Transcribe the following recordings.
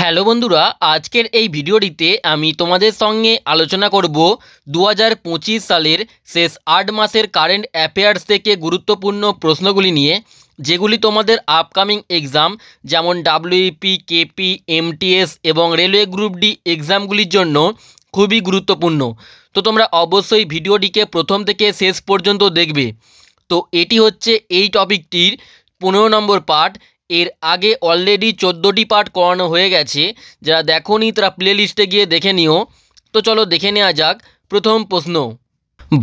Hello বন্ধুরা, আজকের এই ভিডিওটিতে আমি তোমাদের সঙ্গে আলোচনা করব 2025 সালের শেষ 8 মাসের কারেন্ট অ্যাফেয়ার্স থেকে গুরুত্বপূর্ণ প্রশ্নগুলি নিয়ে, যেগুলি তোমাদের আপকামিং এক্সাম যেমন ডাব্লিউপি, কেপি, এমটিএস এবং রেলওয়ে গ্রুপ ডি এক্সামগুলির জন্য খুবই গুরুত্বপূর্ণ। তো তোমরা অবশ্যই ভিডিওটিকে প্রথম থেকে শেষ পর্যন্ত দেখবে। তো এটি হচ্ছে এই টপিকটির 15 নম্বর পার্ট। এর আগে অলরেডি 14টি পার্ট করানো হয়ে গেছে। যারা দেখোনি তারা প্লে লিস্টে গিয়ে দেখে নিও। তো চলো দেখে নেওয়া যাক। প্রথম প্রশ্ন,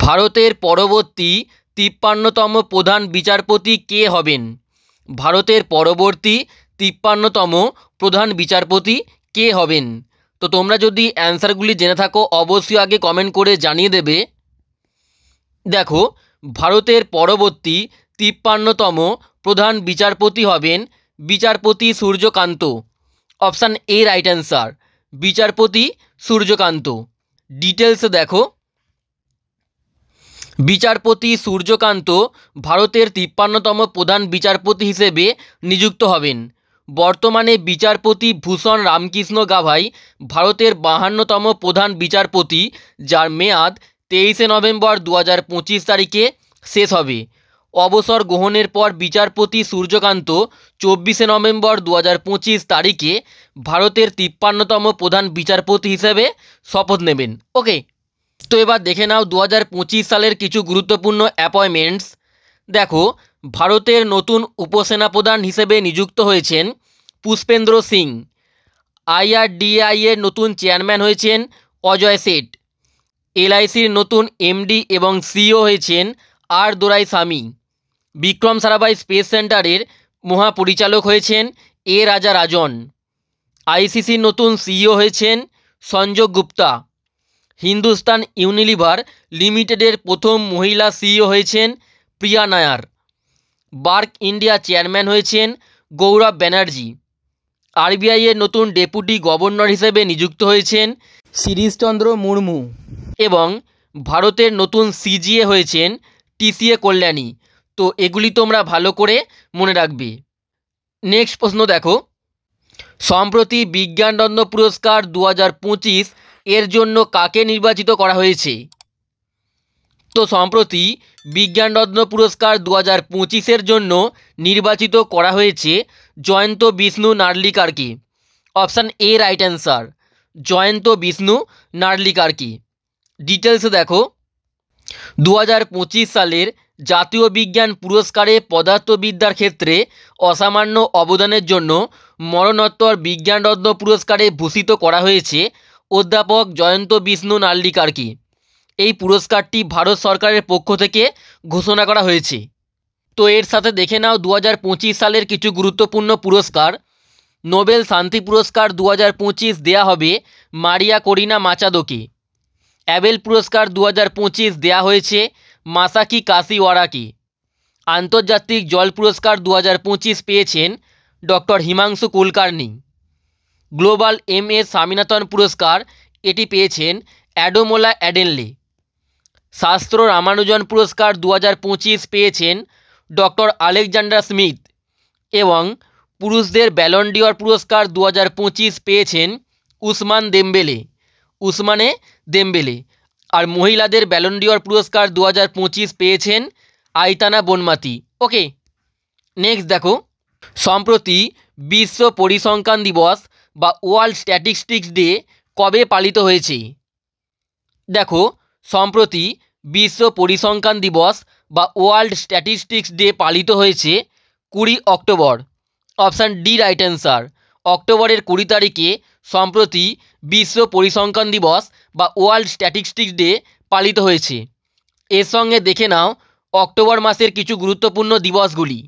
ভারতের পরবর্তী 53তম প্রধান বিচারপতি কে হবেন? ভারতের পরবর্তী 53তম প্রধান বিচারপতি কে হবেন? তো তোমরা যদি অ্যান্সারগুলি জেনে থাকো অবশ্যই আগে কমেন্ট করে জানিয়ে দেবে। দেখো, ভারতের পরবর্তী 53তম প্রধান বিচারপতি হবেন বিচারপতি Suryakant. Option A right answer, বিচারপতি সূর্যকান্ত। ডিটেলসে দেখো, বিচারপতি সূর্যকান্ত ভারতের 53তম প্রধান বিচারপতি হিসেবে নিযুক্ত হবেন। বর্তমানে বিচারপতি ভূষণ রামকৃষ্ণ গাভাই ভারতের 52তম প্রধান বিচারপতি, যার মেয়াদ 23শে নভেম্বর 2025 তারিখে শেষ হবে। অবসর গ্রহণের পর বিচারপতি সূর্যকান্ত 24শে নভেম্বর 2025 তারিখে ভারতের 53তম প্রধান বিচারপতি হিসেবে শপথ নেবেন। ওকে, তো এবার দেখে নাও 2025 সালের কিছু গুরুত্বপূর্ণ অ্যাপয়েন্টমেন্টস। দেখো, ভারতের নতুন উপসেনাপ্রধান হিসেবে নিযুক্ত হয়েছেন পুষ্পেন্দ্র সিং। আইআরডিএআই এর নতুন চেয়ারম্যান হয়েছেন অজয় শেঠ। এলআইসির নতুন এমডি এবং সিইও হয়েছেন আর দোরাইস্বামী। বিক্রম সারাভাই স্পেস সেন্টারের মহাপরিচালক হয়েছেন এ রাজা রাজন। আইসিসির নতুন সিইও হয়েছেন সঞ্জয় গুপ্তা। হিন্দুস্তান ইউনিলিভার লিমিটেডের প্রথম মহিলা সিইও হয়েছেন প্রিয়া নায়ার। বার্ক ইন্ডিয়া চেয়ারম্যান হয়েছেন গৌরব ব্যানার্জি। আরবিআই এর নতুন ডেপুটি গভর্নর হিসেবে নিযুক্ত হয়েছেন শিরিশচন্দ্র মুর্মু। এবং ভারতের নতুন সিজিএ হয়েছেন টিসিএ কল্যাণী। তো এগুলি তোমরা ভালো করে মনে রাখবে। নেক্সট প্রশ্ন দেখো, সম্প্রতি বিজ্ঞানরত্ন পুরস্কার 2025 এর জন্য কাকে নির্বাচিত করা হয়েছে? তো সম্প্রতি বিজ্ঞানরত্ন পুরস্কার 2025-এর জন্য নির্বাচিত করা হয়েছে জয়ন্ত বিষ্ণু নার্লিকারকে। Option A right answer, Jayant Vishnu নার্লিকারকে। ডিটেলসে দেখো, 2025 সালের জাতীয় বিজ্ঞান পুরস্কারে পদার্থবিদ্যার ক্ষেত্রে অসামান্য অবদানের জন্য মরণোত্তর বিজ্ঞানরত্ন পুরস্কারে ভূষিত করা হয়েছে অধ্যাপক জয়ন্ত বিষ্ণু নার্লিকারকে। এই পুরস্কারটি ভারত সরকারের পক্ষ থেকে ঘোষণা করা হয়েছে। তো এর সাথে দেখে নাও 2025 সালের কিছু গুরুত্বপূর্ণ পুরস্কার। নোবেল শান্তি পুরস্কার 2025 দেয়া হবে মারিয়া করিনা মাচাদোকে। অ্যাবেল পুরস্কার 2025 দেয়া হয়েছে মাসাকি কাশিওয়ারাকে। আন্তর্জাতিক জল পুরস্কার 2025 পেয়েছেন doctor Himanshu Kulkarni. Global MS Swaminathan পুরস্কার এটি পেয়েছেন অ্যাডোমোলা অ্যাডেনলে। শাস্ত্র রামানুজন পুরস্কার 2025 পেয়েছেন ডক্টর আলেকজান্ডার স্মিথ। এবং পুরুষদের ব্যালন ডিওর পুরস্কার 2025 পেয়েছেন উসমানে দেমবেলে। আর মহিলাদের ব্যালন ডিওর পুরস্কার 2025 পেয়েছেন আইতানা বনমাতি। ওকে, নেক্সট দেখো, সম্প্রতি বিশ্ব পরিসংখ্যান দিবস বা ওয়ার্ল্ড স্ট্যাটিস্টিক্স ডে কবে পালিত হয়েছে? দেখো, সম্প্রতি বিশ্ব পরিসংখ্যান দিবস বা ওয়ার্ল্ড স্ট্যাটিস্টিক্স ডে পালিত হয়েছে 20 October. Option D right answer, অক্টোবরের 20 তারিখে সম্প্রতি বিশ্ব পরিসংখ্যান দিবস বা ওয়ার্ল্ড স্ট্যাটিস্টিক্স ডে পালিত হয়েছে। এর সঙ্গে দেখে নাও অক্টোবর মাসের কিছু গুরুত্বপূর্ণ দিবসগুলি।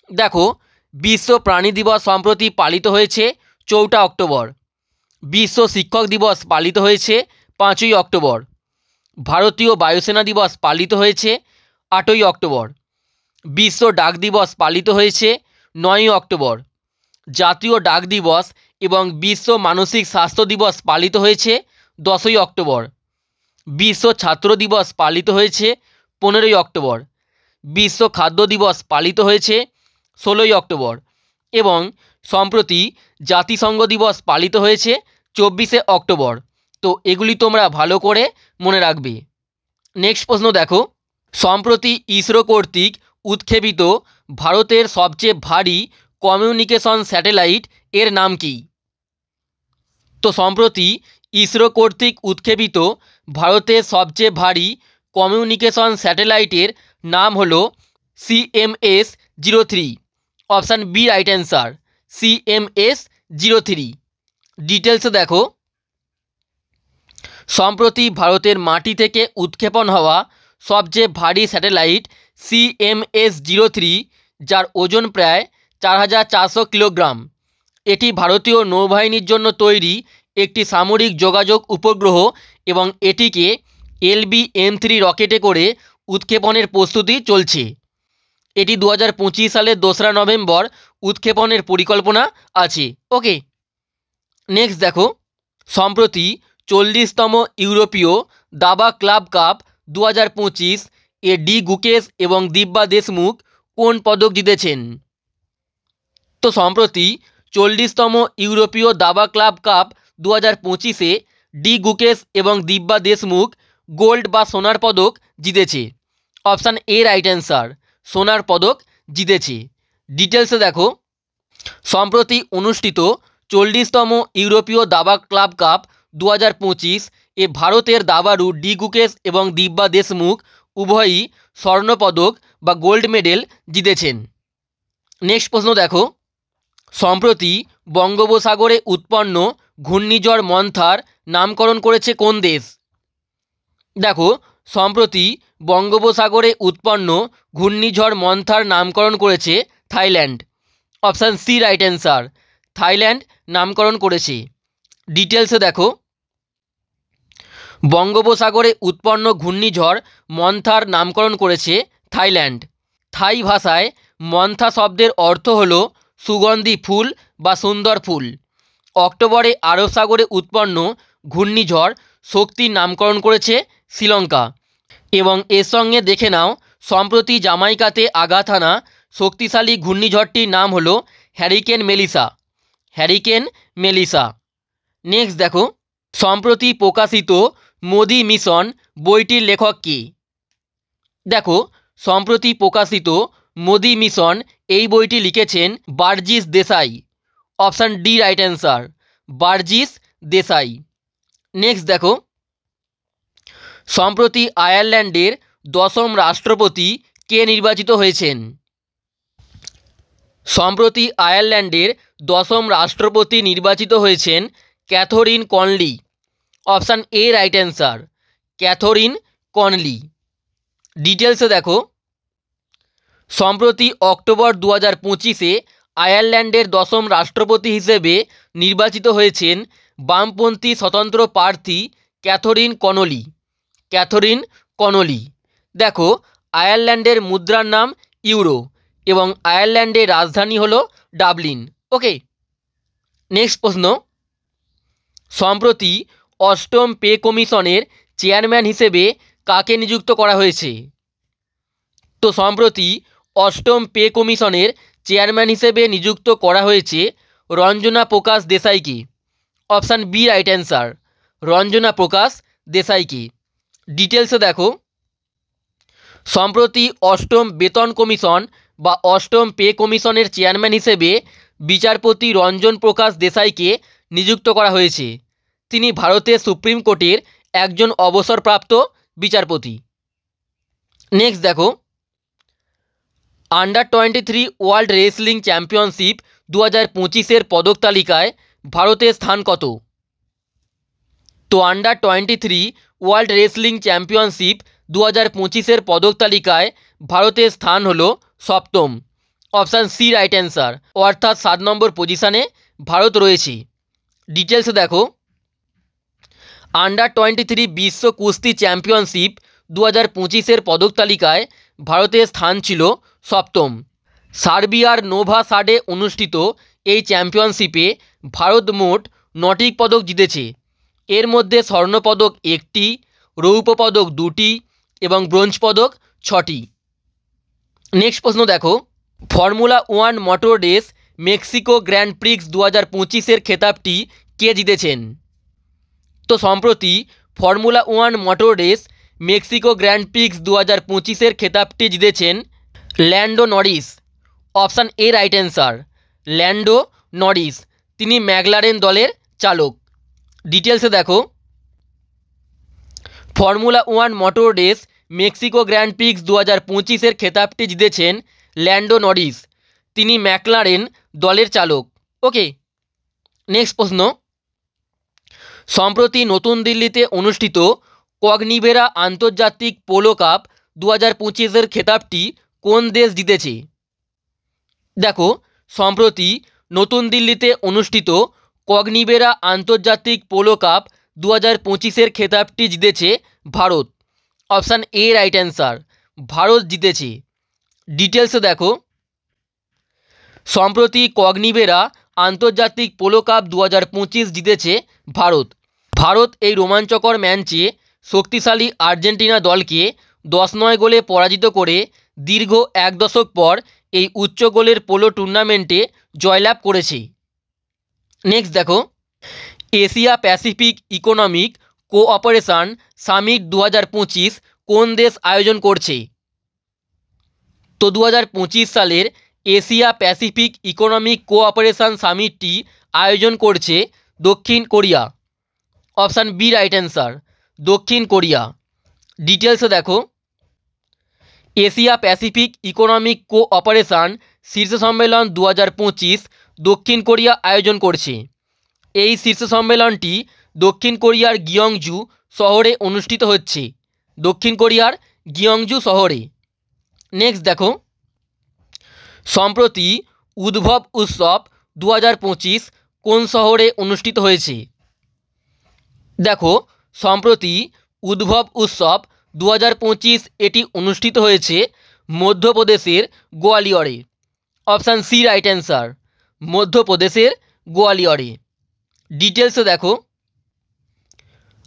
দেখো, বিশ্ব প্রাণী দিবস সম্প্রতি পালিত হয়েছে 4 অক্টোবর। বিশ্ব শিক্ষক দিবস পালিত হয়েছে 5ই অক্টোবর। ভারতীয় বায়ুসেনা দিবস পালিত হয়েছে 8ই অক্টোবর। বিশ্ব ডাক দিবস পালিত হয়েছে 9ই অক্টোবর। জাতীয় ডাক দিবস এবং বিশ্ব মানসিক স্বাস্থ্য দিবস পালিত হয়েছে 10ই অক্টোবর। বিশ্ব ছাত্র দিবস পালিত হয়েছে 15ই অক্টোবর। বিশ্ব খাদ্য দিবস পালিত হয়েছে 16ই অক্টোবর। এবং সম্প্রতি জাতিসংঘ দিবস পালিত হয়েছে 24শে অক্টোবর। তো এগুলি তোমরা ভালো করে মনে রাখবে। নেক্সট প্রশ্ন দেখো, সম্প্রতি ইসরো কর্তৃক উৎক্ষেপিত ভারতের সবচেয়ে ভারী কমিউনিকেশন স্যাটেলাইট এর নাম কি? তো সম্প্রতি ইসরো কর্তৃক উৎক্ষেপিত ভারতের সবচেয়ে ভারী কমিউনিকেশন স্যাটেলাইটের নাম হলো CMS-03। Option B right answer, CMS-03। ডিটেলসে দেখো, সম্প্রতি ভারতের মাটি থেকে উৎক্ষেপণ হওয়া সবচেয়ে ভারী স্যাটেলাইট CMS-03, যার ওজন প্রায় 4400 কিলোগ্রাম। এটি ভারতীয় নৌবাহিনীর জন্য তৈরি একটি সামরিক যোগাযোগ উপগ্রহ এবং এটিকে LV-M3 রকেটে করে উৎক্ষেপণের প্রস্তুতি চলছে। এটি 2025 সালের 2রা নভেম্বর উৎক্ষেপণের পরিকল্পনা আছে। ওকে, নেক্সট দেখো, সম্প্রতি 40তম ইউরোপীয় দাবা club cup 2025 A D Gukesh এবং দিব্যা দেশমুখ কোন পদক জিতেছেন? তো সম্প্রতি 40তম ইউরোপীয় দাবা ক্লাব কাপ 2025-এ ডি গুকেশ এবং দিব্যা দেশমুখ গোল্ড বা সোনার পদক জিতেছে। অপশান এ রাইট অ্যান্সার, সোনার পদক জিতেছে। ডিটেলসে দেখো, সম্প্রতি অনুষ্ঠিত 40তম ইউরোপীয় দাবা ক্লাব কাপ 2025 এ ভারতের দাবাড়ু ডি গুকেশ এবং দিব্যা দেশমুখ উভয়ই স্বর্ণপদক বা গোল্ড মেডেল জিতেছেন। নেক্সট প্রশ্ন দেখো, সম্প্রতি বঙ্গোপসাগরে উৎপন্ন ঘূর্ণিঝড় মন্থার নামকরণ করেছে কোন দেশ? দেখো, সম্প্রতি বঙ্গোপসাগরে উৎপন্ন ঘূর্ণিঝড় মন্থার নামকরণ করেছে Thailand. Option C right answer, Thailand নামকরণ করেছে। ডিটেলসে দেখো, বঙ্গোপসাগরে উৎপন্ন ঘূর্ণিঝড় মন্থার নামকরণ করেছে থাইল্যান্ড। থাই ভাষায় মন্থা শব্দের অর্থ হলো সুগন্ধি ফুল বা সুন্দর ফুল। অক্টোবরে আরব সাগরে উৎপন্ন ঘূর্ণিঝড় শক্তির নামকরণ করেছে শ্রীলঙ্কা। এবং এর সঙ্গে দেখে নাও, সম্প্রতি জামাইকাতে আঘাত হানা শক্তিশালী ঘূর্ণিঝড়টির নাম হলো hurricane Melissa. Hurricane Melissa. Next দেখো, সম্প্রতি প্রকাশিত মোদি মিশন বইটির লেখক কে? দেখো, সম্প্রতি প্রকাশিত মোদি মিশন এই বইটি লিখেছেন Burjis Desai. Option D right answer, Burjis Desai. Next দেখো, সম্প্রতি আয়ারল্যান্ডের 10ম রাষ্ট্রপতি কে নির্বাচিত হয়েছেন? সম্প্রতি আয়ারল্যান্ডের 10ম রাষ্ট্রপতি নির্বাচিত হয়েছেন Catherine Connolly. Option A right answer, Catherine Connolly. ডিটেলসে দেখো, সম্প্রতি অক্টোবর 2025-এ আয়ারল্যান্ডের 10ম রাষ্ট্রপতি হিসেবে নির্বাচিত হয়েছেন বামপন্থী স্বতন্ত্র প্রার্থী ক্যাথরিন কনলি। Catherine Connolly. দেখো, আয়ারল্যান্ডের মুদ্রার নাম ইউরো এবং আয়ারল্যান্ডের রাজধানী হলো ডাবলিন। ওকে, নেক্সট প্রশ্ন, সম্প্রতি 8ম পে কমিশনের চেয়ারম্যান হিসেবে কাকে নিযুক্ত করা হয়েছে? তো সম্প্রতি 8ম পে কমিশনের চেয়ারম্যান হিসেবে নিযুক্ত করা হয়েছে রঞ্জনা প্রকাশ দেশাইকে। Option B right answer, Ranjana Prakash দেশাইকে। ডিটেলসে দেখো, সম্প্রতি 8ম বেতন কমিশন বা 8ম পে কমিশনের চেয়ারম্যান হিসেবে বিচারপতি রঞ্জন প্রকাশ দেশাইকে নিযুক্ত করা হয়েছে। তিনি ভারতের সুপ্রিম কোর্টের একজন অবসরপ্রাপ্ত বিচারপতি। নেক্সট দেখো, আন্ডার-23 ওয়ার্ল্ড রেসলিং চ্যাম্পিয়নশিপ 2025-এর পদক তালিকায় ভারতের স্থান কত? তো আন্ডার-23 ওয়ার্ল্ড রেসলিং চ্যাম্পিয়নশিপ 2025-এর পদক তালিকায় ভারতের স্থান হলো 7ম। অপশান সি রাইট অ্যান্সার, অর্থাৎ 7 নম্বর পজিশানে ভারত রয়েছে। ডিটেলসে দেখো, আন্ডার-23 বিশ্ব কুস্তি চ্যাম্পিয়নশিপ 2025-এর পদক তালিকায় ভারতের স্থান ছিল 7ম। সার্বিয়ার নোভা সাডে অনুষ্ঠিত এই চ্যাম্পিয়নশিপে ভারত মোট 9টি পদক জিতেছে। এর মধ্যে স্বর্ণপদক 1টি, রৌপ্য পদক 2টি এবং ব্রোঞ্জ পদক 6টি। নেক্সট প্রশ্ন দেখো, formula 1 motor race Mexico grand prix 2025-এর খেতাবটি কে জিতেছেন? তো সম্প্রতি formula 1 motor race Mexico grand prix 2025-এর খেতাবটি জিতেছেন Lando Norris. Option A right answer, Lando Norris. তিনি ম্যাকলারেন দলের চালক। ডিটেলসে দেখো, formula 1 motor race Mexico grand prix 2025-এর খেতাবটি জিতেছেন ল্যান্ডো নরিস। তিনি ম্যাকলারেন দলের চালক। ওকে, নেক্সট প্রশ্ন, সম্প্রতি নতুন দিল্লিতে অনুষ্ঠিত কগনিভেরা আন্তর্জাতিক পোলো কাপ 2025-এর খেতাবটি কোন দেশ জিতেছে? দেখো, সম্প্রতি নতুন দিল্লিতে অনুষ্ঠিত কগনিভেরা আন্তর্জাতিক পোলো কাপ 2025-এর খেতাবটি জিতেছে Bharat. Option A right answer, Bharat জিতেছে। ডিটেলসে দেখো, সম্প্রতি কগনিভেরা আন্তর্জাতিক পোলো কাপ 2025 জিতেছে ভারত। ভারত এই রোমাঞ্চকর ম্যাচে শক্তিশালী আর্জেন্টিনা দলকে 10-9 গোলে পরাজিত করে দীর্ঘ 1 দশক পর এই উচ্চ গোলের পোলো টুর্নামেন্টে জয়লাভ করেছে। নেক্সট দেখো, Asia Pacific economic cooperation summit 2025 কোন দেশ আয়োজন করছে? তো 2025 সালের এশিয়া প্যাসিফিক ইকোনমিক কোঅপারেশন সামিটটি আয়োজন করছে দক্ষিণ Korea. Option B right answer, দক্ষিণ কোরিয়া। ডিটেলসে দেখো, এশিয়া প্যাসিফিক ইকোনমিক কোঅপারেশন শীর্ষ সম্মেলন 2025 দক্ষিণ কোরিয়া আয়োজন করছে। এই শীর্ষ সম্মেলনটি দক্ষিণ কোরিয়ার গিয়ংজু শহরে অনুষ্ঠিত হচ্ছে, দক্ষিণ কোরিয়ার গিয়ংজু শহরে। নেক্সট দেখো, সম্প্রতি উদ্ভব উৎসব 2025 কোন শহরে অনুষ্ঠিত হয়েছে? দেখো, সম্প্রতি উদ্ভব উৎসব 2025 এটি অনুষ্ঠিত হয়েছে মধ্যপ্রদেশের গোয়ালিয়রে। অপশান সি রাইট অ্যান্সার, মধ্যপ্রদেশের গোয়ালিয়রে। ডিটেলসে দেখো,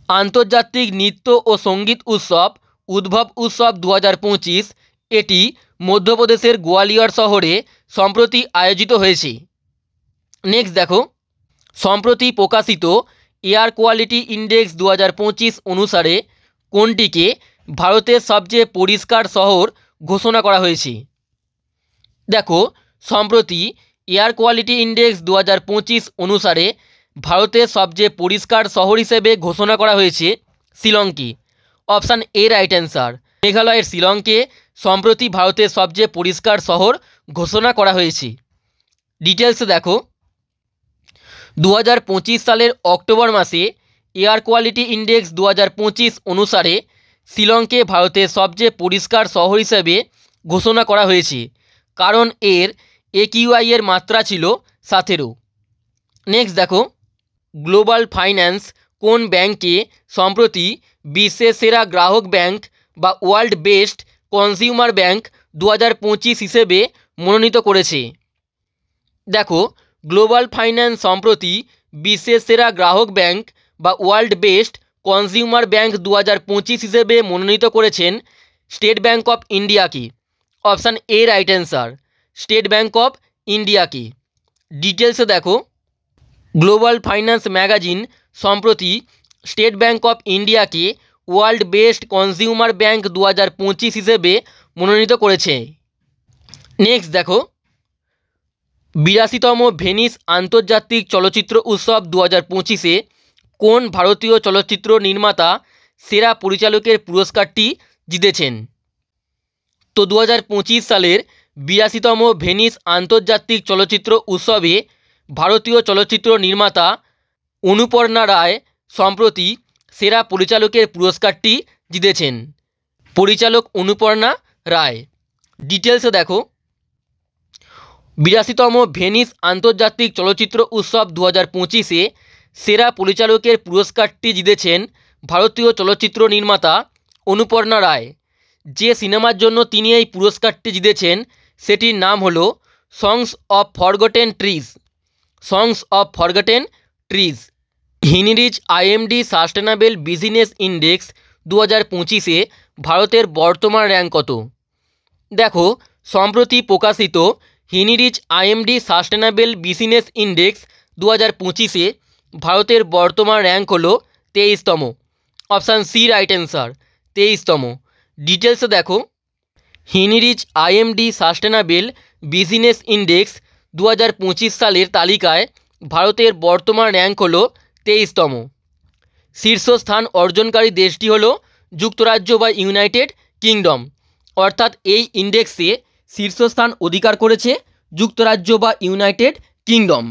আন্তর্জাতিক নৃত্য ও সঙ্গীত উৎসব উদ্ভব উৎসব 2025 এটি মধ্যপ্রদেশের গোয়ালিয়র শহরে সম্প্রতি আয়োজিত হয়েছে। নেক্সট দেখো, সম্প্রতি প্রকাশিত এয়ার কোয়ালিটি ইন্ডেক্স 2025 অনুসারে কোনটিকে ভারতের সবচেয়ে পরিষ্কার শহর ঘোষণা করা হয়েছে? দেখো, সম্প্রতি এয়ার কোয়ালিটি ইন্ডেক্স 2025 অনুসারে ভারতের সবচেয়ে পরিষ্কার শহর হিসেবে ঘোষণা করা হয়েছে শিলংকে। অপশান এ রাইট অ্যান্সার, মেঘালয়ের শিলংকে সম্প্রতি ভারতের সবচেয়ে পরিষ্কার শহর ঘোষণা করা হয়েছে। ডিটেলসে দেখো, 2025 সালের অক্টোবর মাসে এয়ার কোয়ালিটি ইন্ডেক্স 2025 অনুসারে শিলংকে ভারতের সবচেয়ে পরিষ্কার শহর হিসেবে ঘোষণা করা হয়েছে, কারণ এর AQI এর মাত্রা ছিল 17। নেক্সট দেখো, গ্লোবাল ফাইন্যান্স কোন ব্যাংককে সম্প্রতি বিশ্বের সেরা গ্রাহক ব্যাংক বা ওয়ার্ল্ড বেস্ট কনজিউমার ব্যাংক 2025 হিসেবে মনোনীত করেছে? দেখো, গ্লোবাল ফাইন্যান্স সম্প্রতি বিশ্বের সেরা গ্রাহক ব্যাংক বা ওয়ার্ল্ড বেস্ট কনজিউমার ব্যাংক 2025 হিসেবে মনোনীত করেছেন স্টেট ব্যাংক অফ ইন্ডিয়াকে। Option A right answer, state bank of ইন্ডিয়াকে। ডিটেলসে দেখো, গ্লোবাল ফাইন্যান্স ম্যাগাজিন সম্প্রতি স্টেট ব্যাংক অফ ইন্ডিয়াকে ওয়ার্ল্ড বেস্ট কনজিউমার ব্যাংক 2025 হিসেবে মনোনীত করেছে। নেক্সট দেখো, 82তম ভেনিস আন্তর্জাতিক চলচ্চিত্র উৎসব 2025-এ কোন ভারতীয় চলচ্চিত্র নির্মাতা সেরা পরিচালকের পুরস্কারটি জিতেছেন? তো 2025 সালের 82তম ভেনিস আন্তর্জাতিক চলচ্চিত্র উৎসবে ভারতীয় চলচ্চিত্র নির্মাতা অনুপর্ণা রায় সম্প্রতি সেরা পরিচালকের পুরস্কারটি জিতেছেন। পরিচালক অনুপর্ণা রায়। ডিটেলসে দেখো, 82তম ভেনিস আন্তর্জাতিক চলচ্চিত্র উৎসব 2025-এ সেরা পরিচালকের পুরস্কারটি জিতেছেন ভারতীয় চলচ্চিত্র নির্মাতা অনুপর্ণা রায়। যে সিনেমার জন্য তিনি এই পুরস্কারটি জিতেছেন সেটির নাম হলো songs of forgotten trees. Songs of forgotten trees. Hinrich IMD sustainable business index 2025-এ ভারতের বর্তমান র্যাঙ্ক কত? দেখো, সম্প্রতি প্রকাশিত Hinrich IMD sustainable business index 2025-এ ভারতের বর্তমান র্যাঙ্ক হলো 23তম। অপশান সি রাইট অ্যান্সার, 23তম। ডিটেলসে দেখো, Hinrich IMD sustainable business index 2025 সালের তালিকায় ভারতের বর্তমান র্যাঙ্ক হলো 23তম। শীর্ষস্থান অর্জনকারী দেশটি হলো যুক্তরাজ্য বা ইউনাইটেড কিংডম, অর্থাৎ এই ইন্ডেক্সে শীর্ষস্থান অধিকার করেছে যুক্তরাজ্য বা ইউনাইটেড কিংডম।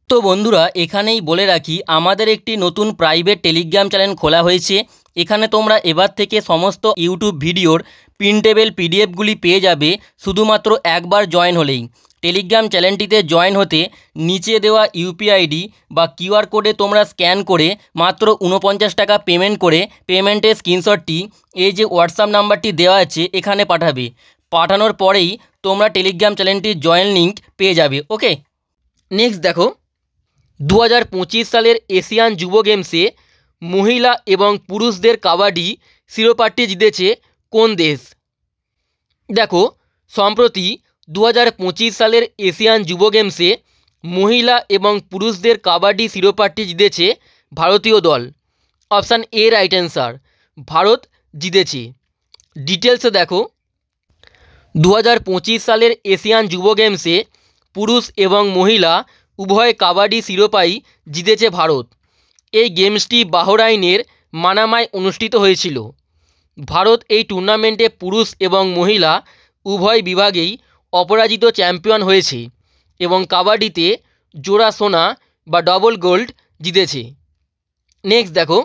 তো বন্ধুরা, এখানেই বলে রাখি, আমাদের একটি নতুন প্রাইভেট টেলিগ্রাম চ্যানেল খোলা হয়েছে। এখানে তোমরা এবার থেকে সমস্ত ইউটিউব ভিডিওর প্রিন্টেবল পিডিএফগুলি পেয়ে যাবে শুধুমাত্র একবার জয়েন হলেই। টেলিগ্রাম চ্যানেলটিতে জয়েন হতে নিচে দেওয়া ইউপিআইডি বা কিউআর কোডে তোমরা স্ক্যান করে মাত্র 49 টাকা পেমেন্ট করে পেমেন্টের স্ক্রিনশটটি এই যে হোয়াটসঅ্যাপ নাম্বারটি দেওয়া আছে এখানে পাঠাবে। পাঠানোর পরেই তোমরা টেলিগ্রাম চ্যানেলটির জয়েন লিঙ্ক পেয়ে যাবে। ওকে, নেক্সট দেখো, 2025 সালের এশিয়ান যুব গেমসে মহিলা এবং পুরুষদের কাবাডি শিরোপাটি জিতেছে কোন দেশ? দেখো, সম্প্রতি 2025 সালের এশিয়ান যুব গেমসে মহিলা এবং পুরুষদের কাবাডি শিরোপাটি জিতেছে ভারতীয় দল। Option A right answer, Bharat জিতেছে। ডিটেলসে দেখো, 2025 সালের এশিয়ান যুব গেমসে পুরুষ এবং মহিলা উভয় কাবাডি শিরোপাই জিতেছে ভারত। এই গেমসটি বাহরাইনের মানামায় অনুষ্ঠিত হয়েছিল। ভারত এই টুর্নামেন্টে পুরুষ এবং মহিলা উভয় বিভাগেই অপরাজিত চ্যাম্পিয়ন হয়েছে এবং কাবাডিতে জোড়া সোনা বা ডবল গোল্ড জিতেছে। নেক্সট দেখো,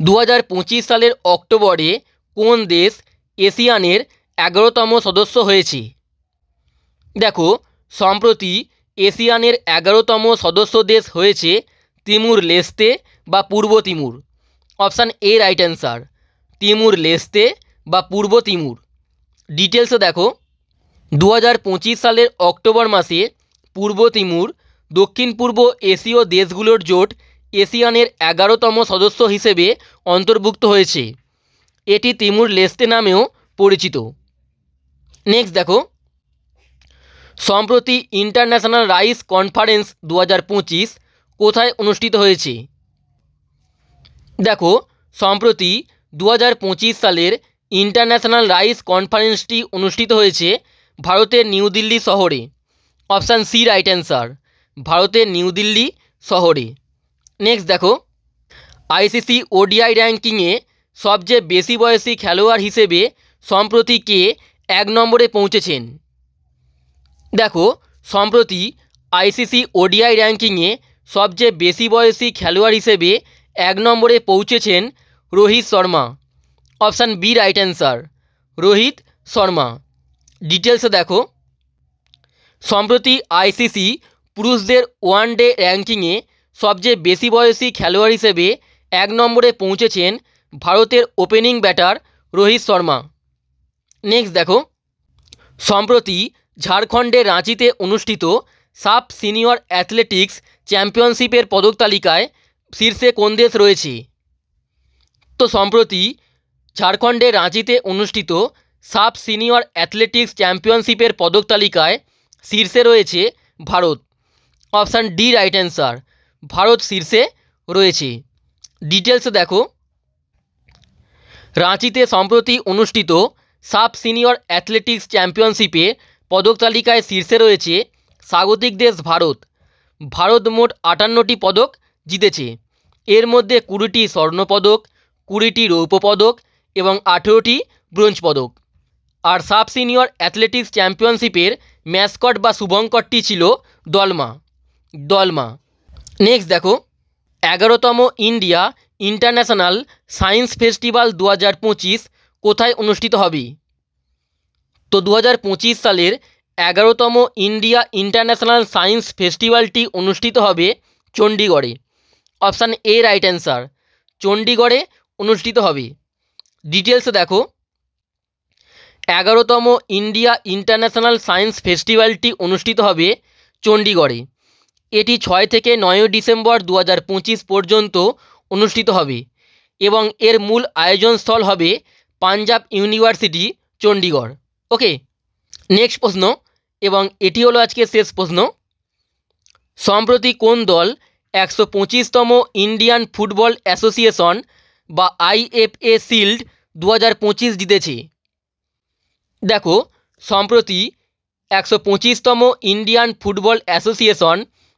2025 সালের অক্টোবরে কোন দেশ এশিয়ানের 11তম সদস্য হয়েছে? দেখো, সম্প্রতি এশিয়ানের 11তম সদস্য দেশ হয়েছে তিমুর লেস্তে বা পূর্ব Timor. Option A right answer, Timor Leste বা পূর্ব তিমুর। ডিটেলসে দেখো, 2025 সালের অক্টোবর মাসে পূর্ব তিমুর দক্ষিণ পূর্ব এশীয় দেশগুলোর জোট এশিয়ানের 11তম সদস্য হিসেবে অন্তর্ভুক্ত হয়েছে। এটি তিমুর লেস্তে নামেও পরিচিত। নেক্সট দেখো, সম্প্রতি ইন্টারন্যাশনাল রাইস কনফারেন্স 2025 কোথায় অনুষ্ঠিত হয়েছে? দেখো, সম্প্রতি 2025 সালের ইন্টারন্যাশনাল রাইস কনফারেন্সটি অনুষ্ঠিত হয়েছে ভারতের নিউ দিল্লি শহরে। অপশান সি রাইট অ্যান্সার, ভারতের নিউ দিল্লি শহরে। নেক্সট দেখো, আইসিসি ওডিআই র্যাঙ্কিংয়ে সবচেয়ে বেশি বয়সী খেলোয়াড় হিসেবে সম্প্রতি কে 1 নম্বরে পৌঁছেছেন? দেখো, সম্প্রতি আইসিসি ওডিআই র্যাঙ্কিংয়ে সবচেয়ে বেশি বয়সী খেলোয়াড় হিসেবে 1 নম্বরে পৌঁছেছেন Rohit Sharma. Option B right answer, Rohit Sharma. ডিটেলসে দেখো, সম্প্রতি আইসিসি পুরুষদের ওয়ানডে র্যাঙ্কিংয়ে সবচেয়ে বেশি বয়সী খেলোয়াড় হিসেবে 1 নম্বরে পৌঁছেছেন ভারতের opening batter Rohit Sharma. Next দেখো, সম্প্রতি ঝাড়খণ্ডের রাঁচিতে অনুষ্ঠিত সাব সিনিয়র অ্যাথলেটিক্স চ্যাম্পিয়নশিপের পদক তালিকায় শীর্ষে কোন দেশ রয়েছে? তো সম্প্রতি ঝাড়খণ্ডের রাঁচিতে অনুষ্ঠিত সাব সিনিয়র অ্যাথলেটিক্স চ্যাম্পিয়নশিপের পদক তালিকায় শীর্ষে রয়েছে Bharat. Option D right answer, Bharat শীর্ষে রয়েছে। ডিটেলসে দেখো, রাঁচিতে সম্প্রতি অনুষ্ঠিত সাব সিনিয়র অ্যাথলেটিক্স চ্যাম্পিয়নশিপে পদক তালিকায় শীর্ষে রয়েছে স্বাগতিক দেশ ভারত। ভারত মোট 58টি পদক জিতেছে। এর মধ্যে 20টি স্বর্ণপদক, 20টি রৌপ্য পদক এবং 18টি ব্রোঞ্জ পদক। আর সাব সিনিয়র অ্যাথলেটিক্স চ্যাম্পিয়নশিপের ম্যাসকট বা শুভঙ্করটি ছিল দলমা। নেক্সট দেখো, 11তম ইন্ডিয়া ইন্টারন্যাশনাল সায়েন্স ফেস্টিভ্যাল 2025 কোথায় অনুষ্ঠিত হবে? তো 2025 সালের 11তম ইন্ডিয়া ইন্টারন্যাশনাল সায়েন্স ফেস্টিভ্যালটি অনুষ্ঠিত হবে চণ্ডীগড়ে। অপশান এ রাইট অ্যান্সার, চণ্ডীগড়ে অনুষ্ঠিত হবে। ডিটেলসে দেখো, 11তম ইন্ডিয়া ইন্টারন্যাশনাল সায়েন্স ফেস্টিভ্যালটি অনুষ্ঠিত হবে চণ্ডীগড়ে। এটি 6 থেকে 9 ডিসেম্বর 2025 পর্যন্ত অনুষ্ঠিত হবে এবং এর মূল আয়োজনস্থল হবে পাঞ্জাব ইউনিভার্সিটি চণ্ডীগড়। ওকে, নেক্সট প্রশ্ন, এবং এটি হলো আজকে শেষ প্রশ্ন। সম্প্রতি কোন দল 125তম ইন্ডিয়ান ফুটবল অ্যাসোসিয়েশন বা IFA শিল্ড 2025 জিতেছে? দেখো, সম্প্রতি 125তম ইন্ডিয়ান ফুটবল অ্যাসোসিয়েশন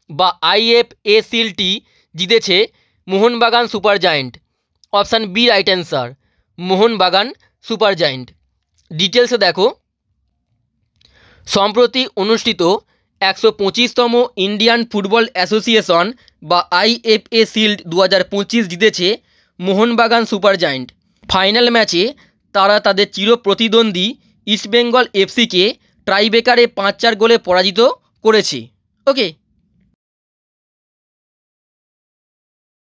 বা IFA শিল্ডটি জিতেছে Mohun Bagan super giant. Option B right answer, Mohun Bagan super giant. ডিটেলসে দেখো, সম্প্রতি অনুষ্ঠিত 125তম ইন্ডিয়ান ফুটবল অ্যাসোসিয়েশন বা IFA শিল্ড 2025 জিতেছে মোহনবাগান সুপার জায়েন্ট। ফাইনাল ম্যাচে তারা তাদের চিরপ্রতিদ্বন্দ্বী ইস্টবেঙ্গল FCকে টাইব্রেকারে 5-4 গোলে পরাজিত করেছে। ওকে,